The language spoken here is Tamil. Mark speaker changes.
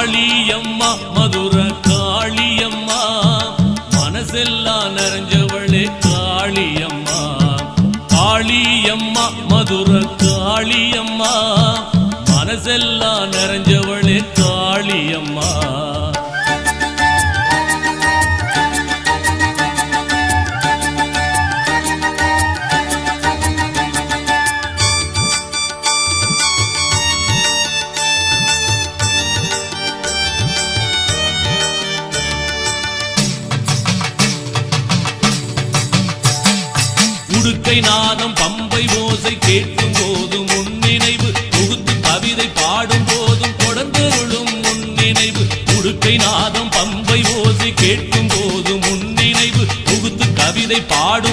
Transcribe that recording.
Speaker 1: காளியம்மா மதுர காளியம்மா மனசெல்லாம் நிறைஞ்சவளே காளியம்மா காளியம்மா மதுர காளியம்மா மனசெல்லாம் நிறைஞ்சவளே காளியம்மா உடுக்கை நாதம் பம்பை ஓசை கேட்கும் போதும் முன்னினைவு தொகுத்து கவிதை பாடும் போதும் தொடர்ந்தருளும் முன்னினைவு உடுக்கை நாதம் பம்பை ஓசை கேட்கும் போதும் முன்னினைவு தொகுத்து கவிதை பாடும்